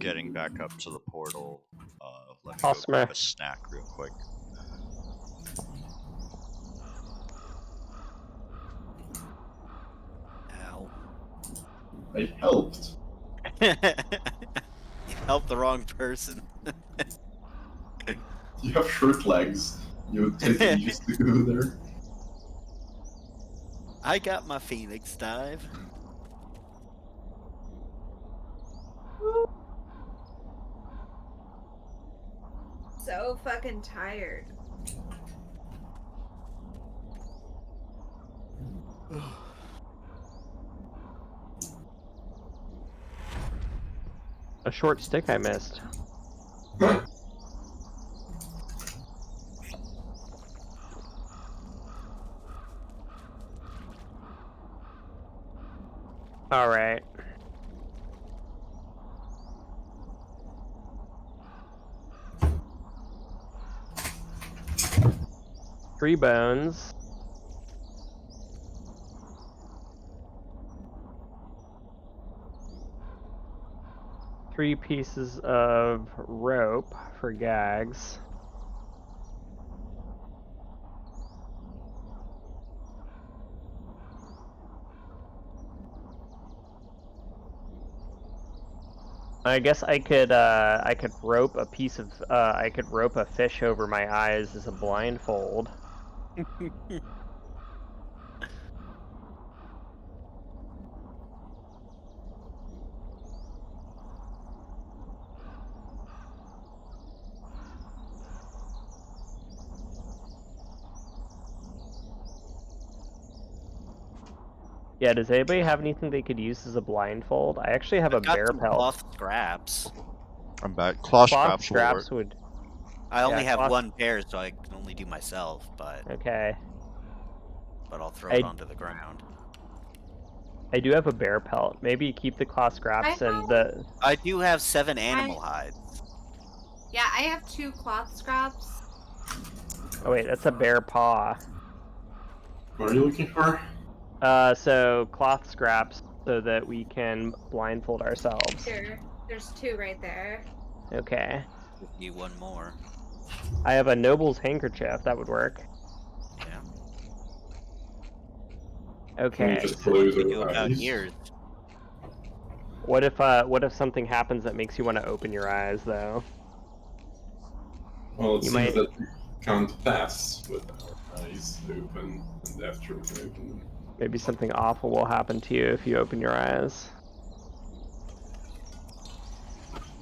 getting back up to the portal. Let me go Awesome. grab a snack real quick. Ow. I helped. You helped the wrong person. You have short legs. You would take ages to go there. I got my Phoenix dive. So fucking tired. A short stick I missed. All right. Three bones. Three pieces of rope for gags. I guess I could rope a piece of I could rope a fish over my eyes as a blindfold. Yeah, does anybody have anything they could use as a blindfold? I actually have a I've got bear some pelt. cloth scraps. I'm back. Claw Cloth scraps will work. scraps would. I only Yeah, have cloth- one pair, so I can only do myself, but Okay. I'll throw it onto the ground. I do have a bear pelt. Maybe keep the cloth scraps and the. I do have 7 animal hides. Yeah, I have 2 cloth scraps. Oh wait, that's a bear paw. What are you looking for? So cloth scraps so that we can blindfold ourselves. Here, there's 2 right there. Okay. Give you one more. I have a noble's handkerchief. That would work. Yeah. Can you Okay. just What close do we do your about eyes? ears? What if something happens that makes you want to open your eyes though? Well, it You seems might- that we can't pass with our eyes open, and after we can open them. Maybe something awful will happen to you if you open your eyes.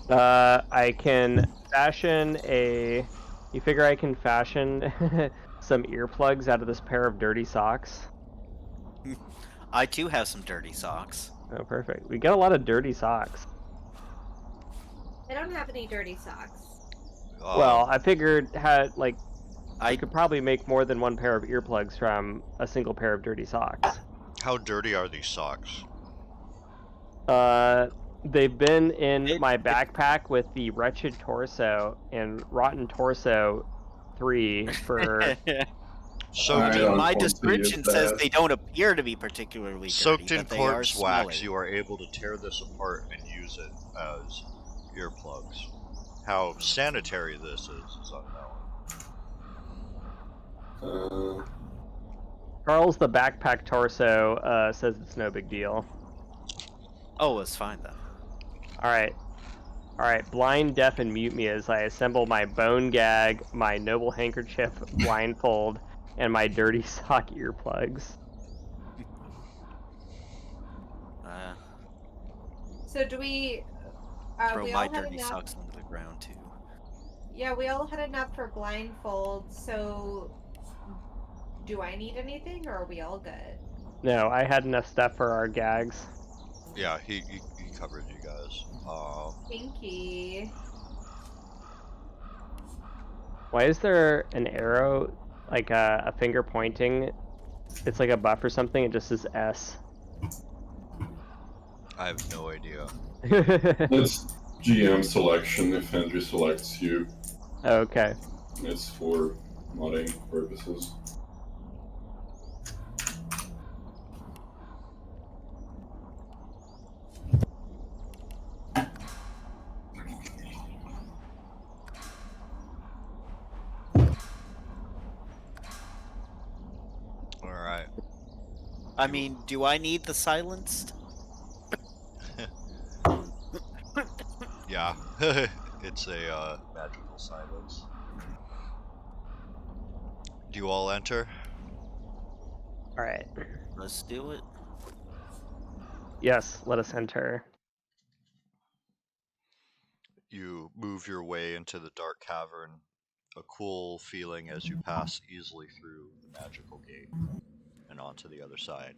I can fashion a. You figure I can fashion some earplugs out of this pair of dirty socks? I too have some dirty socks. Oh, perfect. We get a lot of dirty socks. I don't have any dirty socks. Well, I figured I I could probably make more than one pair of earplugs from a single pair of dirty socks. How dirty are these socks? They've been in my backpack with the Wretched Torso and Rotten Torso 3 for. So I don't my want to description use says that. they don't appear to be particularly soaked dirty, in but they are corpse smelly. wax, you are able to tear this apart and use it as earplugs. How sanitary this is unknown. Charles the Backpack Torso says it's no big deal. Oh, it's fine then. Alright, blind, deaf, and mute me as I assemble my bone gag, my noble handkerchief blindfold, and my dirty sock earplugs. So do we? Throw We my all had dirty enough. socks onto the ground too. Yeah, we all had enough for blindfolds. So, do I need anything, or are we all good? No, I had enough stuff for our gags. Yeah, he covered you guys. Pinky. Why is there an arrow, like a finger pointing? It's like a buff or something, it just says S. I have no idea. It's GM selection if Henry selects you. Okay. It's for modding purposes. I mean, do I need the silenced? Yeah, it's a magical silence. Do you all enter? All right. Let's do it. Yes, let us enter. You move your way into the dark cavern, a cool feeling as you pass easily through the magical gate and onto the other side.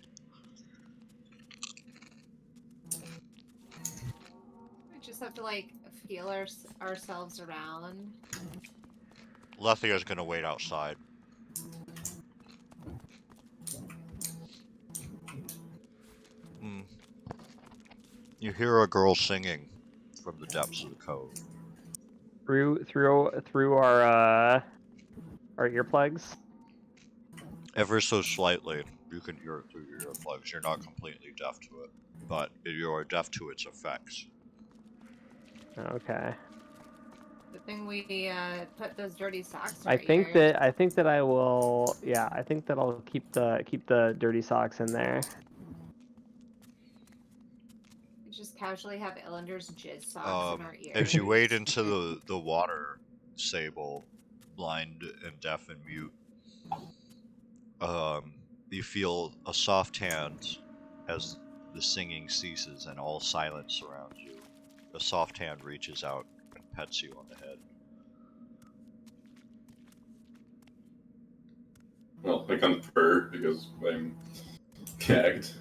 We just have to like feel ourselves around. Lethia's gonna wait outside. Mm. You hear a girl singing from the depths of the cove. Through our earplugs. Ever so slightly, you can hear it through your earplugs. You're not completely deaf to it, but you are deaf to its effects. Okay. The thing we put those dirty socks in I our think ears. that I will. Yeah, I think that I'll keep the dirty socks in there. We just casually have Ellender's jizz socks in our ears. As you wade into the water, Sable, blind and deaf and mute, you feel a soft hand as the singing ceases and all silence surrounds you. A soft hand reaches out and pets you on the head. Well, I can't purr because I'm gagged.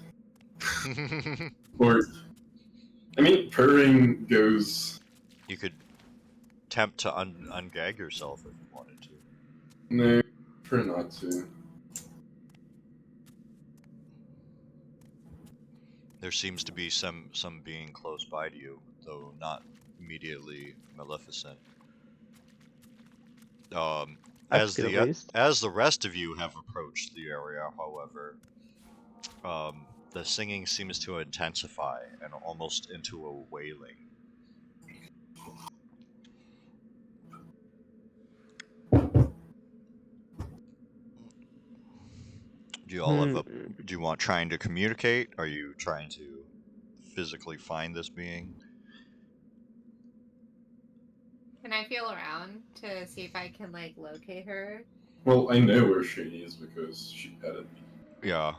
Or, I mean, purring goes. You could attempt to ungag yourself if you wanted to. No, prefer not to. There seems to be some being close by to you, though not immediately maleficent. That's good at least. As the rest of you have approached the area, however, the singing seems to intensify and almost into a wailing. Do you all have a? Do you want trying to communicate? Are you trying to physically find this being? Can I feel around to see if I can like locate her? Well, I know where she is because she petted me. Yeah.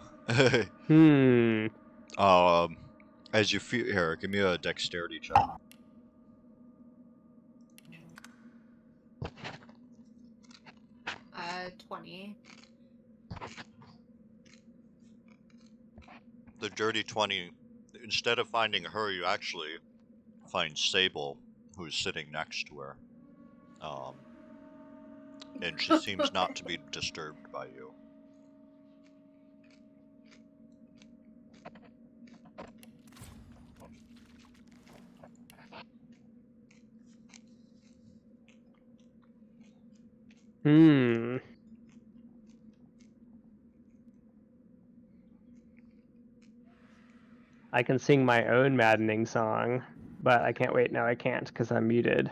As you feel here, give me a dexterity check. 20. The dirty 20. Instead of finding her, you actually find Sable, who's sitting next to her. And she seems not to be disturbed by you. I can sing my own maddening song, but I can't wait. No, I can't because I'm muted.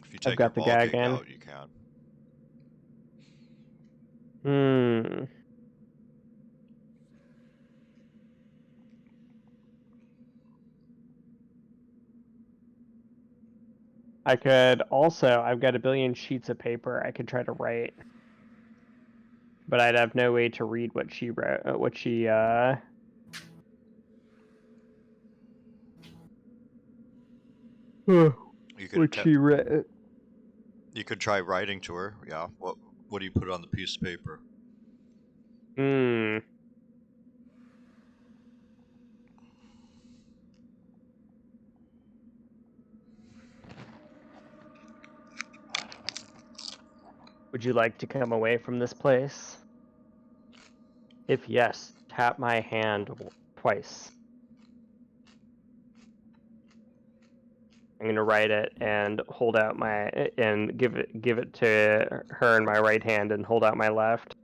If you I've take your got the ball gag gag in. out, you can. I could also. I've got a billion sheets of paper. I could try to write, but I'd have no way to read what she wrote. What she You could what she read. You could try writing to her. Yeah. What do you put on the piece of paper? Would you like to come away from this place? If yes, tap my hand twice. I'm gonna write it and hold out my and give it to her in my right hand and hold out my left.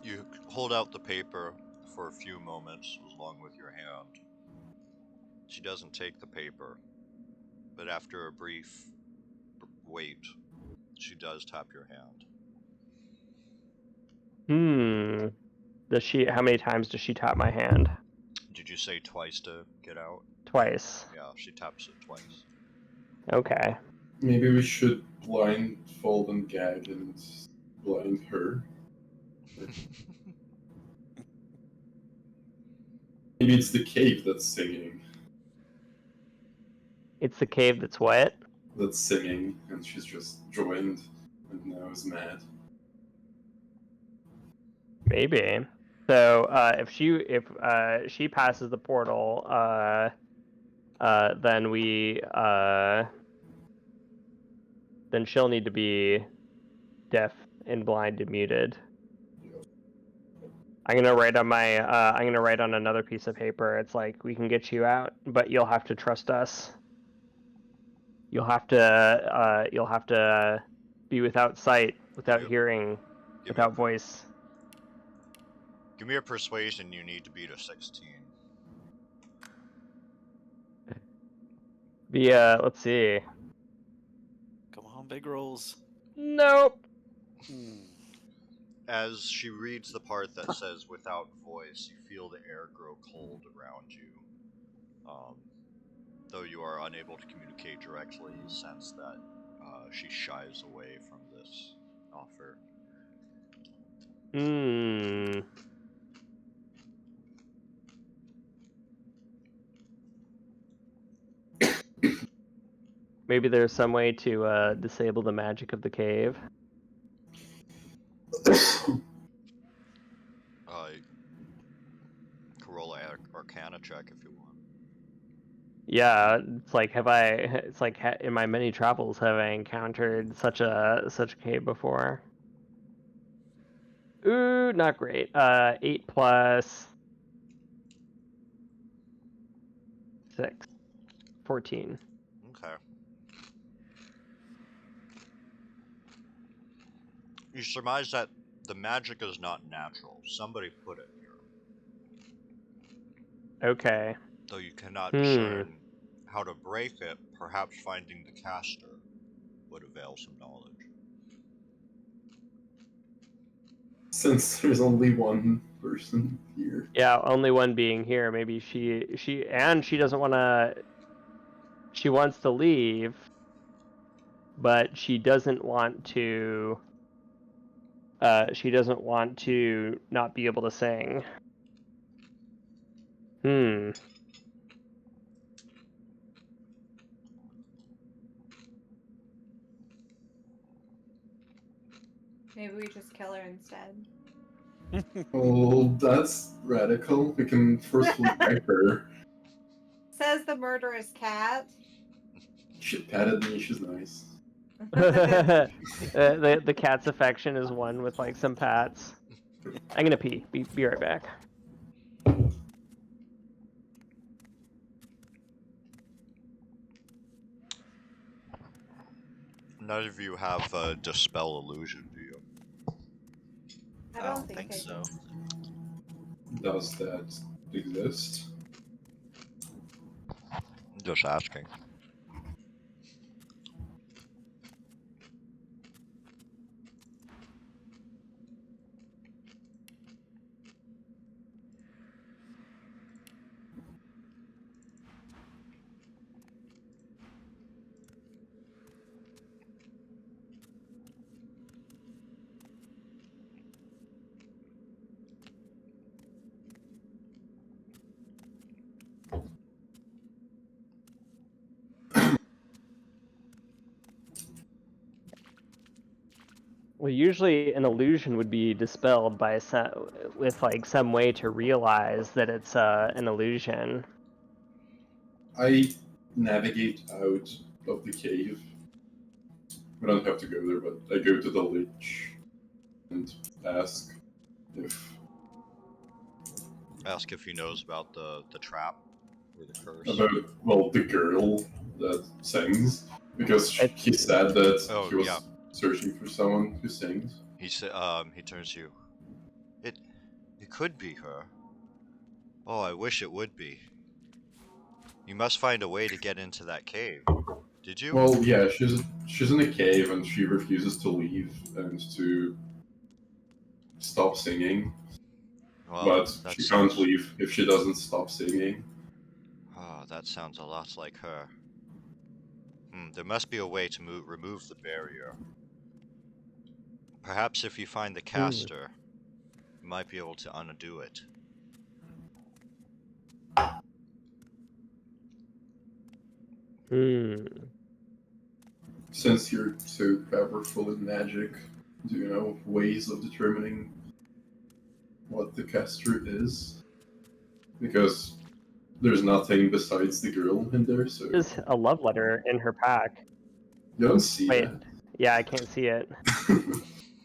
You hold out the paper for a few moments along with your hand. She doesn't take the paper, but after a brief wait, she does tap your hand. Does she? How many times does she tap my hand? Did you say twice to get out? Twice. Yeah, she taps it twice. Okay. Maybe we should blindfold and gag and blind her. Maybe it's the cave that's singing. It's the cave that's what? That's singing, and she's just joined and now is mad. Maybe. So if she passes the portal, then then she'll need to be deaf and blind and muted. I'm gonna write on another piece of paper. It's like, we can get you out, but you'll have to trust us. You'll have to be without sight, without Yep. hearing, without voice. Give me a persuasion. You need to beat a 16. Let's see. Come on, big rolls. Nope. As she reads the part that says "without voice," you feel the air grow cold around you. Though you are unable to communicate directly, you sense that she shies away from this offer. Maybe there's some way to disable the magic of the cave. Roll an Arcana check if you want. Yeah, it's like, in my many travels have I encountered such a cave before? Ooh, not great. 8 plus 6, 14. Okay. You surmise that the magic is not natural. Somebody put it here. Okay. Though you cannot discern how to break it, perhaps finding the caster would avail some knowledge. Since there's only one person here. Yeah, only one being here. Maybe she doesn't want to. She wants to leave, but she doesn't want to. She doesn't want to not be able to sing. Maybe we just kill her instead. Oh, that's radical. We can forcefully break her. Says the murderous cat. She patted me, she's nice. The cat's affection is one with like some pats. I'm gonna pee. Be right back. None of you have Dispel Illusion, do you? I don't think so. Does that exist? Just asking. Well, usually an illusion would be dispelled by with like some way to realize that it's an illusion. I navigate out of the cave. I don't have to go there, but I go to the lich and ask if He knows about the trap or the curse. about the girl that sings, because he said that he was searching for someone who sings. He said, he turns to you. It could be her. Oh, I wish it would be. You must find a way to get into that cave. Did you? Well, yeah, she's in a cave and she refuses to leave and to stop singing, Well, but that she can't sounds... leave if she doesn't stop singing. Oh, that sounds a lot like her. There must be a way to remove the barrier. Perhaps if you find the caster, you might be able to undo it. Since you're so powerful in magic, do you know ways of determining what the caster is? Because there's nothing besides the girl in there, so There's a love letter in her pack. you don't see Wait, that. yeah, I can't see it.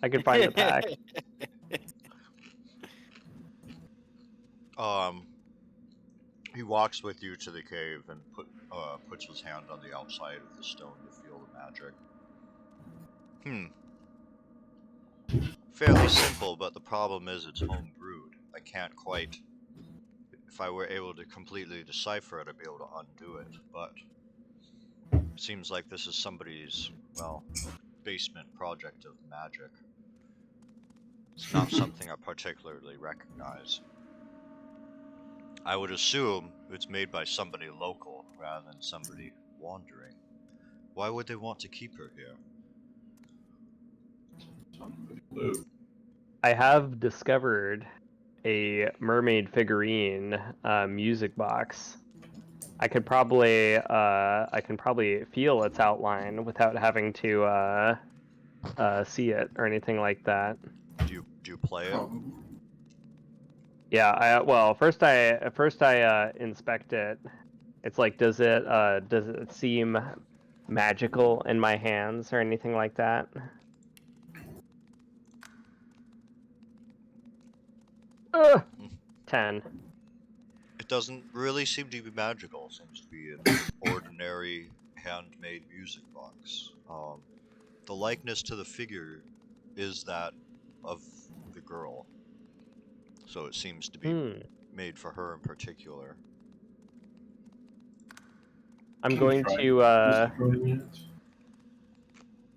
I could find the pack. He walks with you to the cave and puts his hand on the outside of the stone to feel the magic. Fairly simple, but the problem is it's home brewed. I can't quite... If I were able to completely decipher it, I'd be able to undo it, but... It seems like this is somebody's, well, basement project of magic. It's not something I particularly recognize. I would assume it's made by somebody local rather than somebody wandering. Why would they want to keep her here? I have discovered a mermaid figurine music box. I can probably feel its outline without having to see it or anything like that. Do you play it? Yeah, first I inspect it. It's like, does it seem magical in my hands or anything like that? Ugh! 10. It doesn't really seem to be magical. It seems to be an ordinary handmade music box. The likeness to the figure is that of the girl, so it seems to be made for her in particular. I'm going to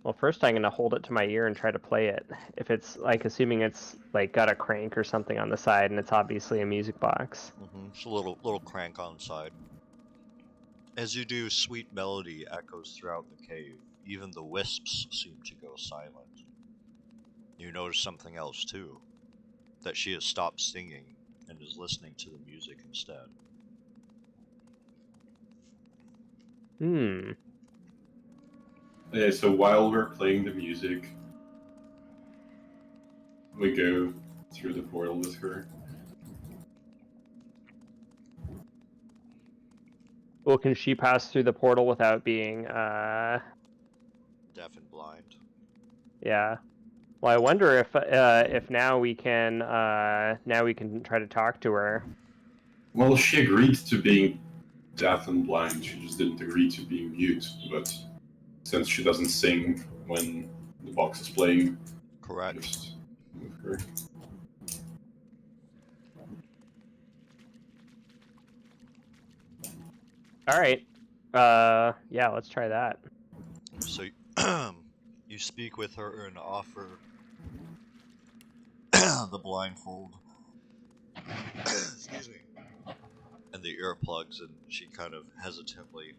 well, first I'm gonna hold it to my ear and try to play it. If it's like, assuming it's like got a crank or something on the side, and it's obviously a music box. It's a little crank on the side. As you do, sweet melody echoes throughout the cave. Even the wisps seem to go silent. You notice something else too, that she has stopped singing and is listening to the music instead. Yeah, so while we're playing the music, we go through the portal with her. Well, can she pass through the portal without being Deaf and blind. Yeah. Well, I wonder if now we can try to talk to her. Well, she agreed to being deaf and blind, she just didn't agree to being mute, but since she doesn't sing when the box is playing, Correct. just move her. All right. Yeah, let's try that. So you speak with her and offer the blindfold. Excuse me. And the earplugs, and she kind of hesitantly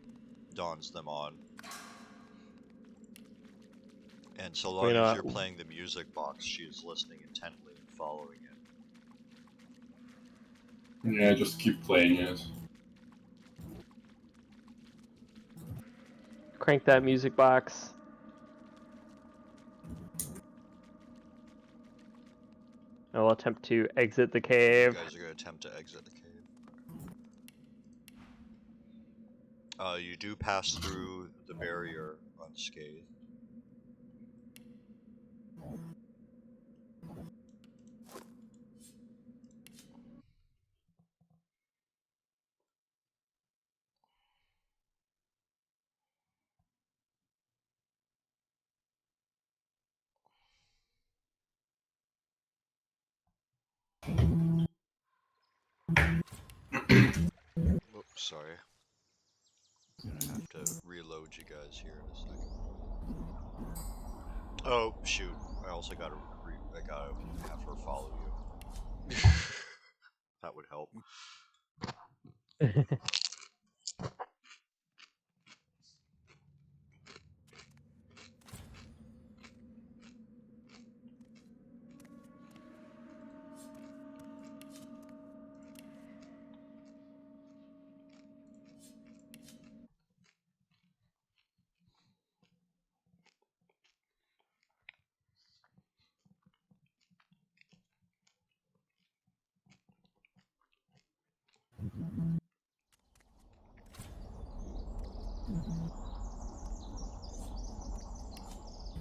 dons them on. And so long as you're playing the music box, she is listening intently and following it. Yeah, just keep playing it. Crank that music box. I will attempt to exit the cave. You guys are going to attempt to exit the cave. You do pass through the barrier unscathed. Oops, sorry. I'm gonna have to reload you guys here in a second. Oh, shoot. I also gotta I gotta have her follow you. That would help.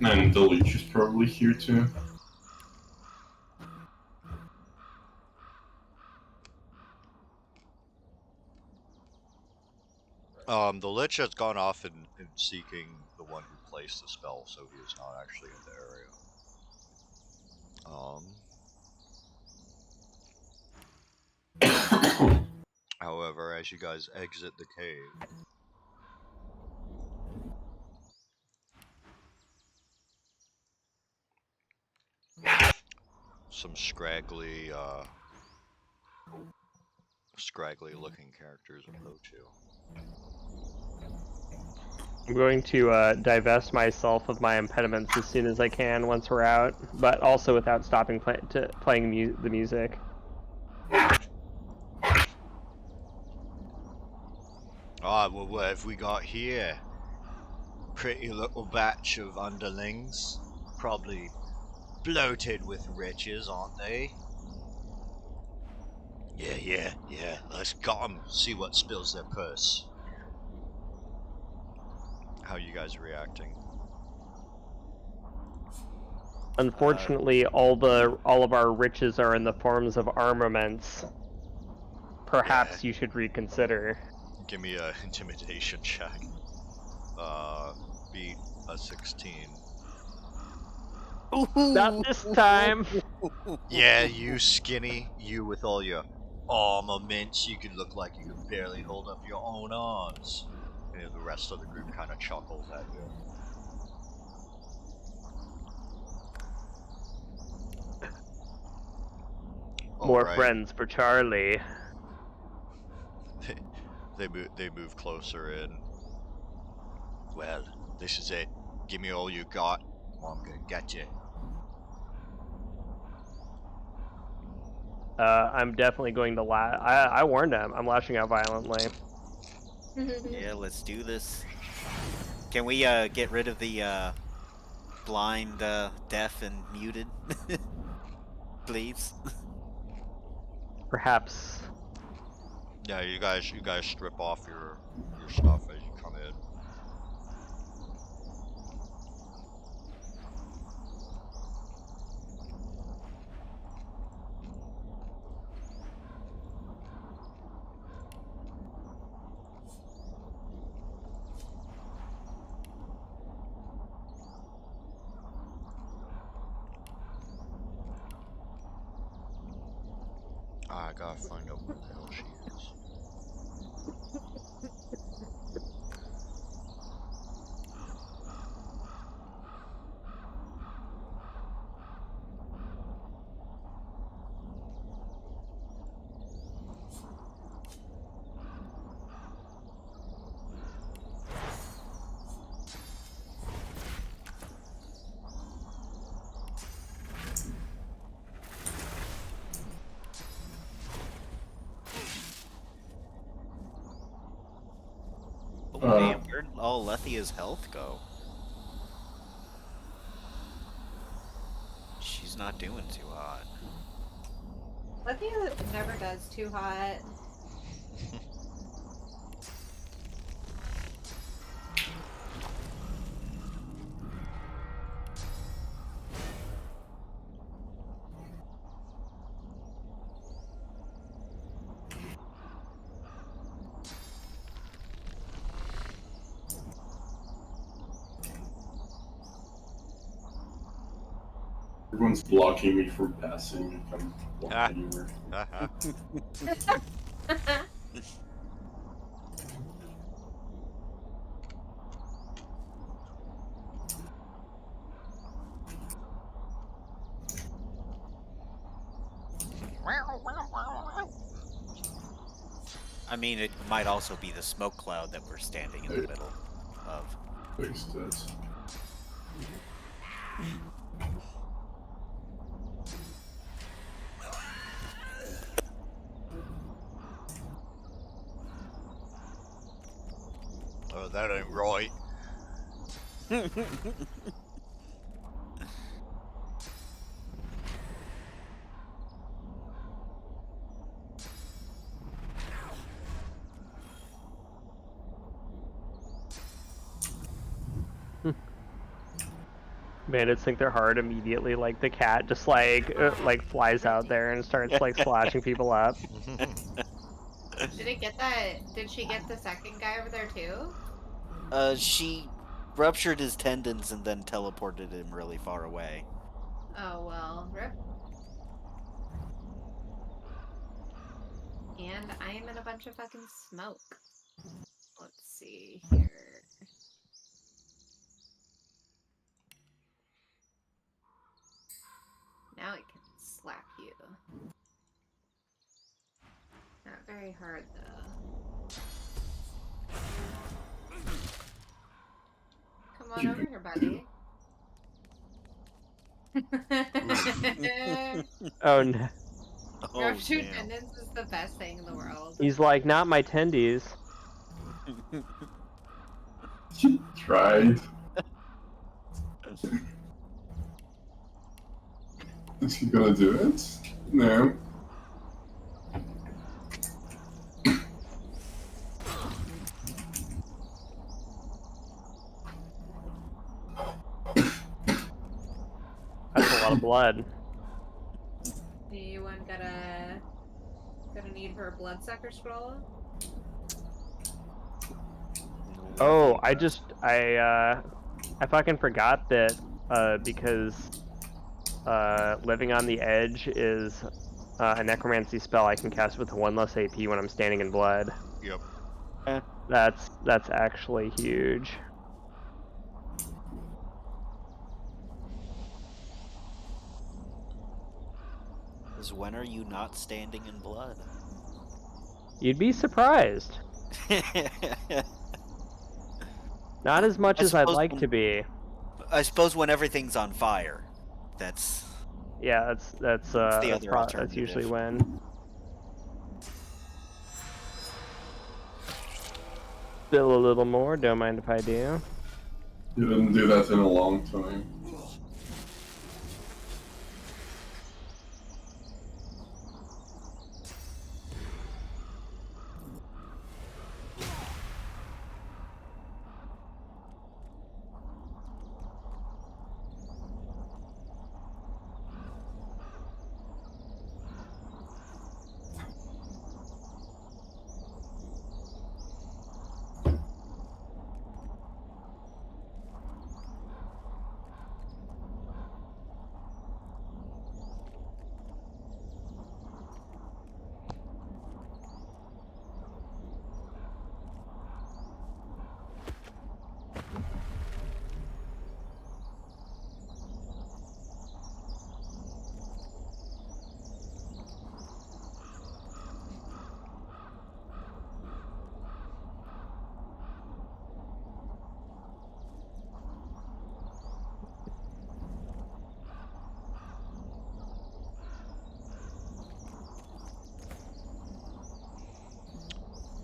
And the leech is probably here too. The Lich has gone off in seeking the one who placed the spell, so he is not actually in the area. However, as you guys exit the cave, some scraggly looking characters approach you. I'm going to divest myself of my impediments as soon as I can once we're out, but also without stopping playing the music. Ah, well, what have we got here? Pretty little batch of underlings. Probably bloated with riches, aren't they? Yeah. Let's got 'em. See what spills their purse. How you guys reacting? Unfortunately, all of our riches are in the forms of armaments. Perhaps you should reconsider. Give me a intimidation check. Beat a 16. Not this time. Yeah, you skinny. You with all your armaments. You could look like you could barely hold up your own arms. And the rest of the group kind of chuckles at you. More Alright. friends for Charlie. They move closer in. Well, this is it. Give me all you got, or I'm gonna get you. I'm definitely going to I warned him. I'm lashing out violently. Yeah, let's do this. Can we get rid of the blind, deaf, and muted? Please. Perhaps. Yeah, you guys strip off your stuff as you come in. I gotta find out where the hell she is. Oh, damn, where'd all Lethia's health go? She's not doing too hot. Lethia never does too hot. Everyone's blocking me from passing if I'm walking anywhere. I mean, it might also be the smoke cloud that we're standing in the middle of. Fix that. Oh, that ain't right. Bandits think they're hard immediately, like the cat just like flies out there and starts like slashing people up. Did it get that? Did she get the second guy over there too? She ruptured his tendons and then teleported him really far away. Oh well, rip. And I am in a bunch of fucking smoke. Let's see here. Now I can slap you. Not very hard though. Come on over here, buddy. Oh no. Ruptured damn. tendons is the best thing in the world. He's like, not my tendies. She tried. Is she gonna do it? No. That's a lot of blood. Anyone gonna need her bloodsucker scroll? Oh, I fucking forgot that because Living on the Edge is a necromancy spell I can cast with 1 less AP when I'm standing in blood. Yep. That's actually huge. Because when are you not standing in blood? You'd be surprised. Not as much as I'd like to be. I suppose when everything's on fire. That's Yeah, that's the other that's usually alternative. when. Still a little more, don't mind if I do. You didn't do that in a long time.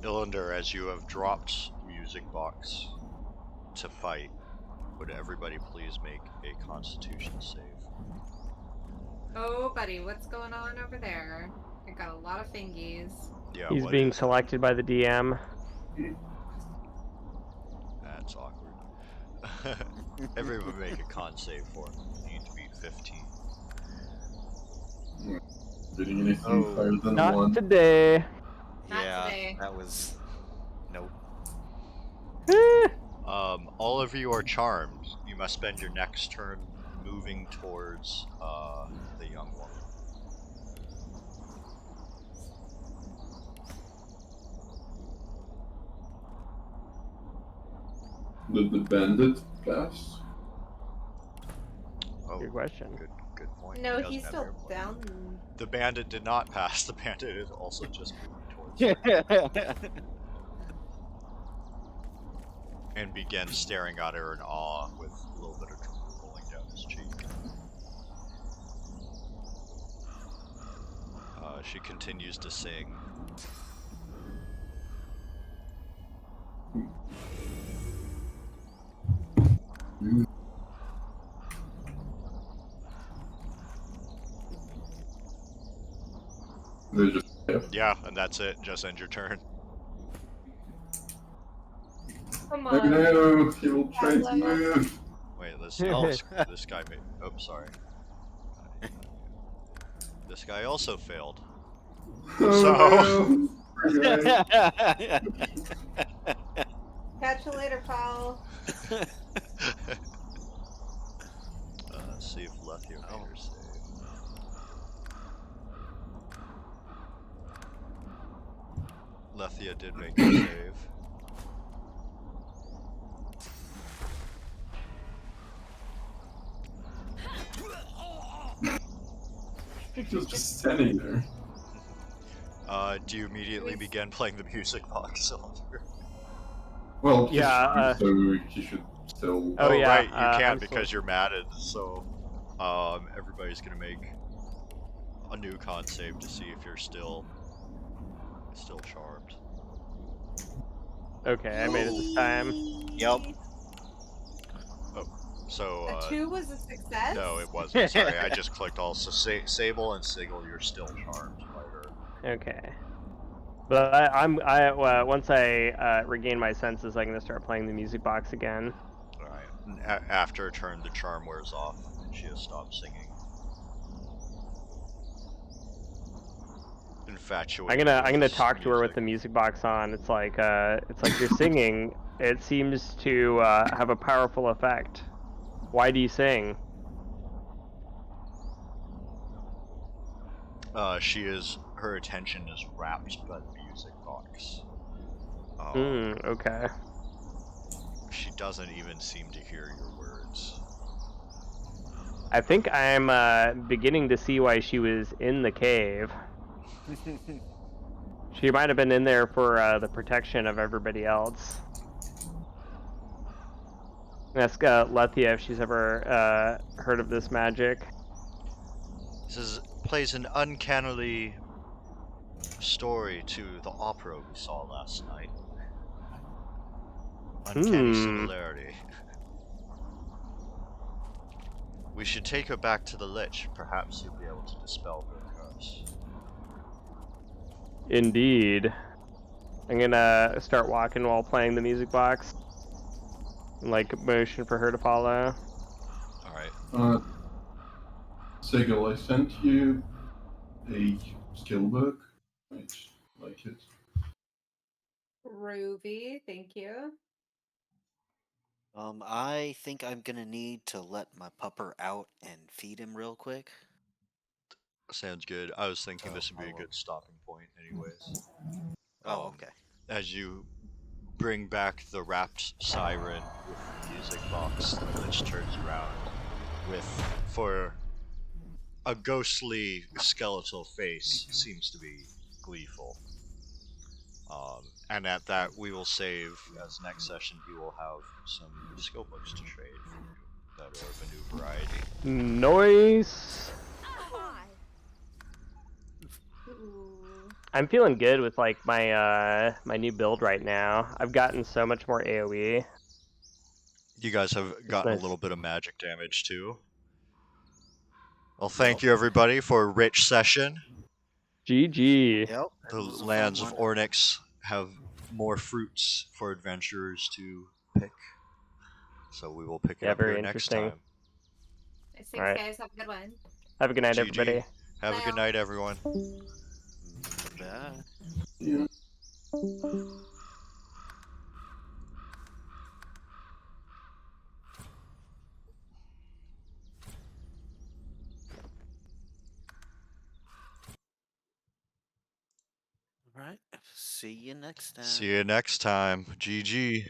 Illander, as you have dropped music box to fight, would everybody please make a Constitution save? Oh, buddy, what's going on over there? I got a lot of fingies. Yeah, He's what being is it? selected by the DM. That's awkward. Everyone make a con save for him. You need to beat 15. Getting anything higher than Not 1. today. Not Yeah, today. that was... Nope. All of you are charmed. You must spend your next turn moving towards the young woman. Did the bandit pass? Oh, Good question. Good good point. No, doesn't he's have still airplane. down. The bandit did not pass. The bandit is also just moving towards her and began staring at her in awe with a little bit of drool rolling down his cheek. She continues to sing. They just Yeah, and that's it. Just end your turn. Come I on. know, he will try to Hello. move. Wait, let's see. Oh. This guy made. Oh, sorry. This guy also failed. Oh, no. Poor guy. Catch you later, pal. Let's see if Lethia made her save. Lethia did make her save. He's just standing there. Do you immediately begin playing the music box cylinder? Well, he's Yeah, shrunk, so he should still. Oh, yeah, right, you I'm can't still- because you're matted, so everybody's gonna make a new con save to see if you're still charmed. Okay, I made it this time. Yep. So A 2 was a success? no, it wasn't. Sorry, I just clicked all. So Sable and Sigil, you're still charmed by her. Okay. But once I regain my senses, I'm gonna start playing the music box again. All right. After a turn, the charm wears off, and she has stopped singing. Infatuated. I'm gonna with talk to her with music. the music box on. It's like you're singing. It seems to have a powerful effect. Why do you sing? Her attention is wrapped by the music box. Okay. She doesn't even seem to hear your words. I think I'm beginning to see why she was in the cave. She might have been in there for the protection of everybody else. Ask Lethia if she's ever heard of this magic. This plays an uncannily story to the opera we saw last night. Uncanny similarity. We should take her back to the Lich. Perhaps you'll be able to dispel her curse. Indeed. I'm gonna start walking while playing the music box. Like motion for her to follow. Alright. Sigil, I sent you a skill book. I like it. Ruby, thank you. I think I'm gonna need to let my pupper out and feed him real quick. Sounds good. I was thinking So this would be I a will- good stopping point anyways. Oh, okay. As you bring back the wrapped siren with the music box, the Lich turns around for a ghostly skeletal face, seems to be gleeful. And at that, we will save, as next session he will have some skill books to trade for you that are of a new variety. Noise. Ooh. I'm feeling good with like my my new build right now. I've gotten so much more AoE. You guys have gotten nice. a little bit of magic damage too. Well, thank you everybody for a rich session. GG. Yep. The it was a lands fun of one. Ornyx have more fruits for adventurers to pick. So we will pick it Yeah, up very here next interesting. time. Thanks, Alright. guys. Have a good one. Have a good night, GG. everybody. Have a good night, everyone. Bye. Yeah. All right. See you next time. See you next time. GG.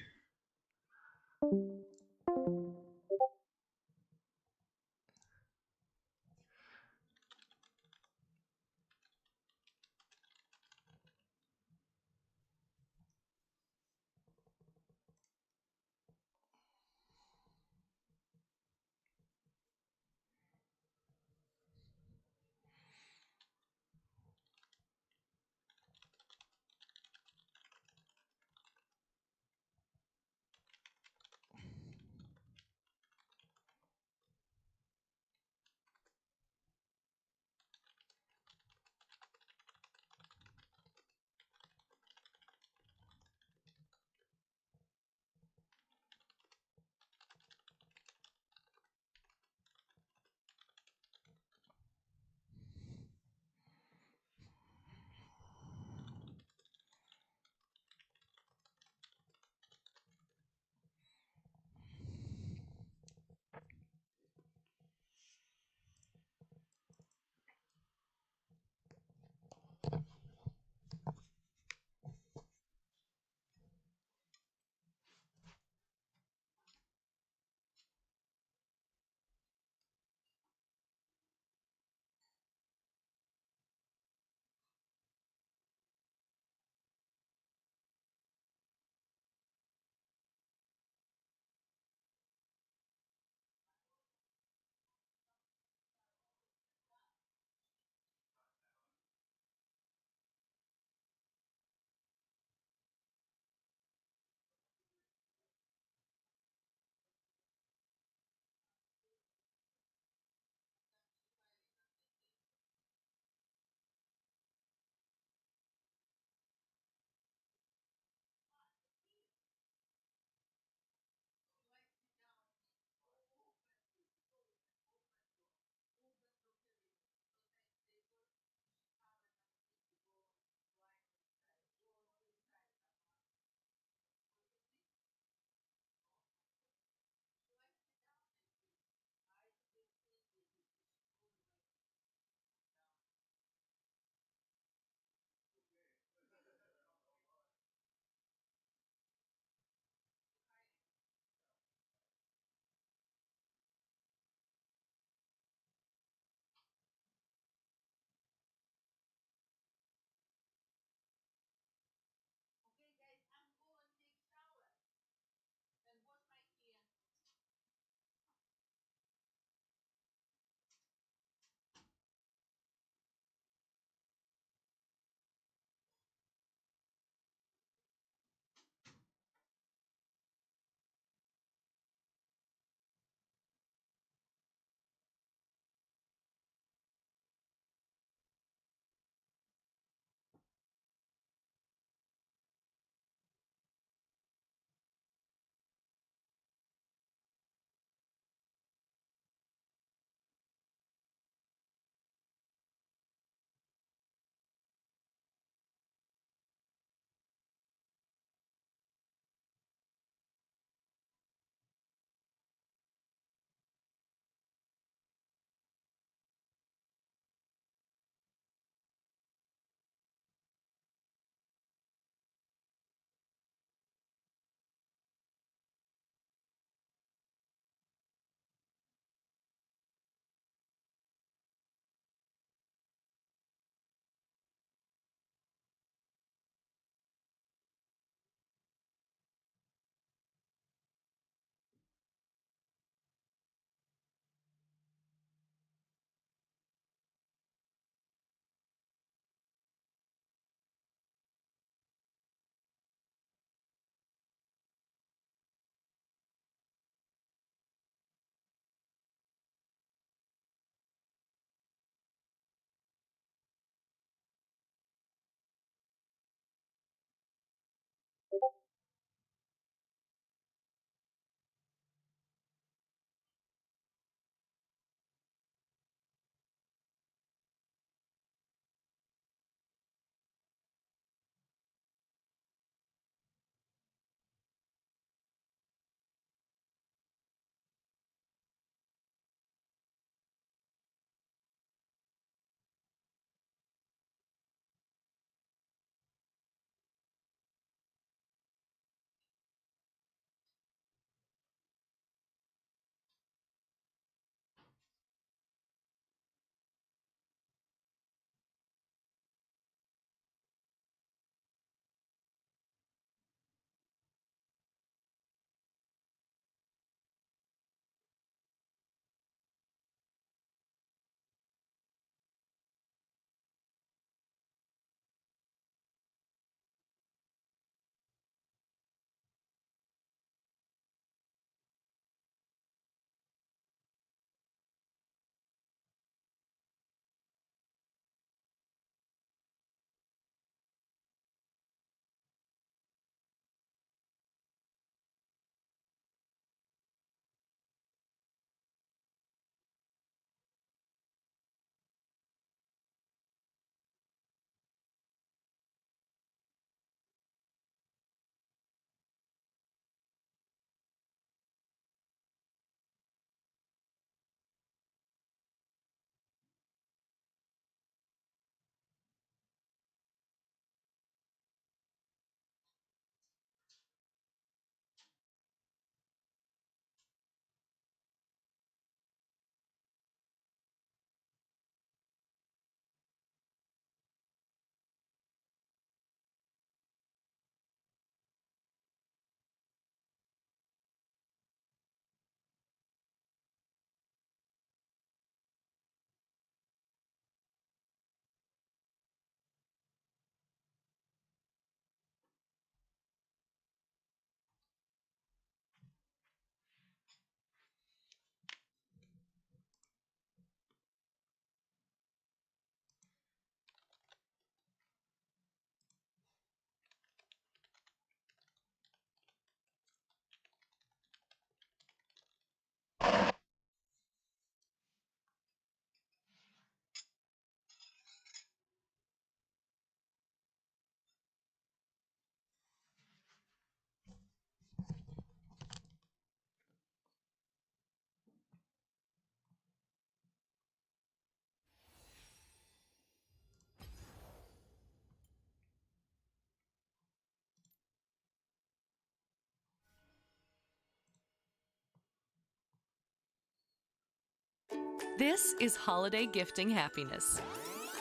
This is holiday gifting happiness.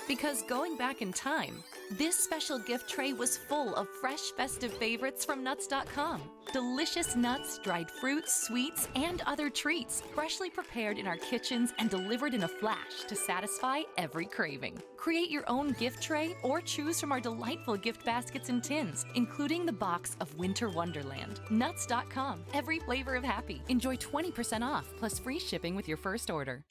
Because going back in time, this special gift tray was full of fresh festive favorites from nuts.com. Delicious nuts, dried fruits, sweets, and other treats, freshly prepared in our kitchens and delivered in a flash to satisfy every craving. Create your own gift tray or choose from our delightful gift baskets and tins, including the box of Winter Wonderland. Nuts.com, every flavor of happy. Enjoy 20% off plus free shipping with your first order.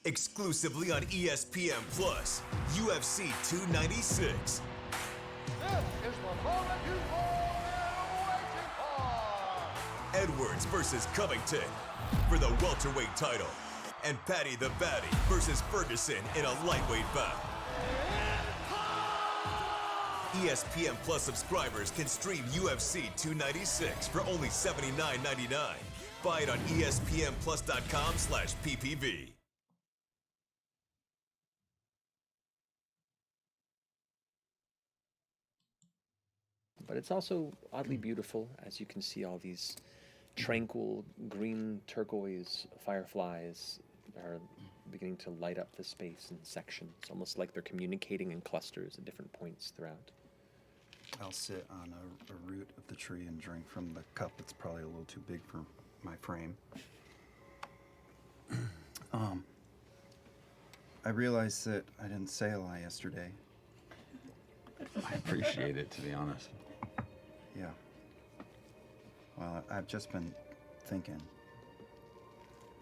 Exclusively on ESPN Plus, UFC 296. This is the moment you've all been waiting for! Edwards versus Covington for the welterweight title. And Paddy the Baddy versus Ferguson in a lightweight bout. ESPN Plus subscribers can stream UFC 296 for only $79.99. Buy it on ESPNplus.com/PPV. But it's also oddly beautiful, as you can see all these tranquil green turquoise fireflies are beginning to light up the space in sections, almost like they're communicating in clusters at different points throughout. I'll sit on a root of the tree and drink from the cup that's probably a little too big for my frame. I realized that I didn't say a lot yesterday. I appreciate it, to be honest. Yeah. Well, I've just been thinking.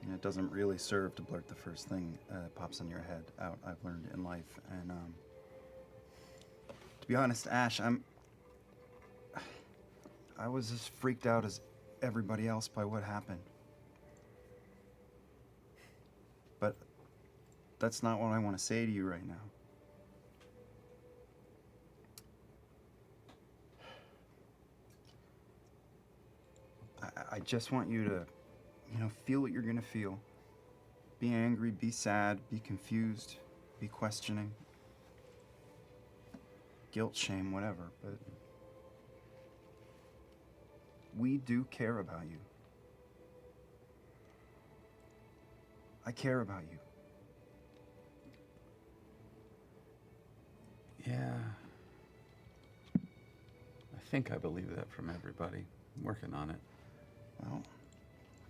You know, it doesn't really serve to blurt the first thing that pops in your head out, I've learned in life. And to be honest, Ash, I was as freaked out as everybody else by what happened. But that's not what I want to say to you right now. I just want you to, feel what you're gonna feel. Be angry, be sad, be confused, be questioning. Guilt, shame, whatever, but we do care about you. I care about you. Yeah. I think I believe that from everybody. I'm working on it. Well,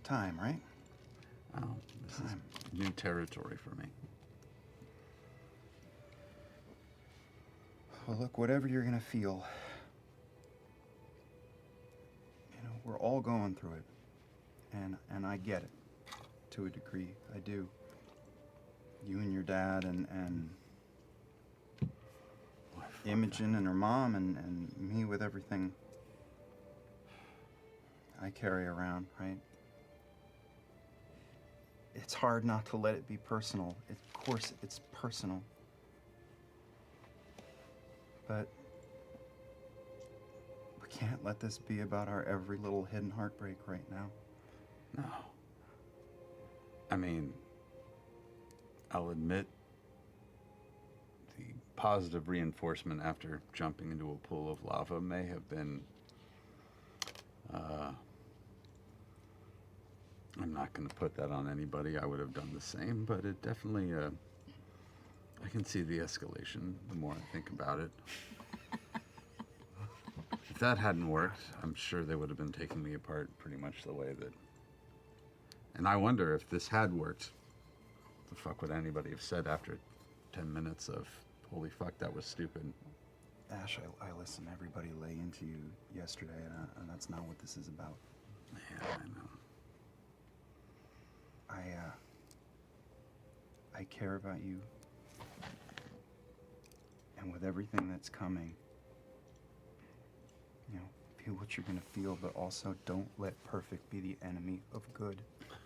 time, right? Oh, this is new territory for me. Well, look, whatever you're gonna feel, we're all going through it, and I get it, to a degree, I do. You and your dad, and Imogen and her mom, and me with everything I carry around, right? It's hard not to let it be personal. Of course, it's personal. But we can't let this be about our every little hidden heartbreak right now. No. I mean, I'll admit the positive reinforcement after jumping into a pool of lava may have been I'm not going to put that on anybody. I would have done the same, but it definitely, I can see the escalation the more I think about it. If that hadn't worked, I'm sure they would have been taking me apart pretty much the way that... And I wonder if this had worked, the fuck would anybody have said after 10 minutes of, holy fuck, that was stupid. Ash, I listened to everybody lay into you yesterday, and that's not what this is about. Yeah, I know. I care about you, and with everything that's coming, feel what you're gonna feel, but also don't let perfect be the enemy of good.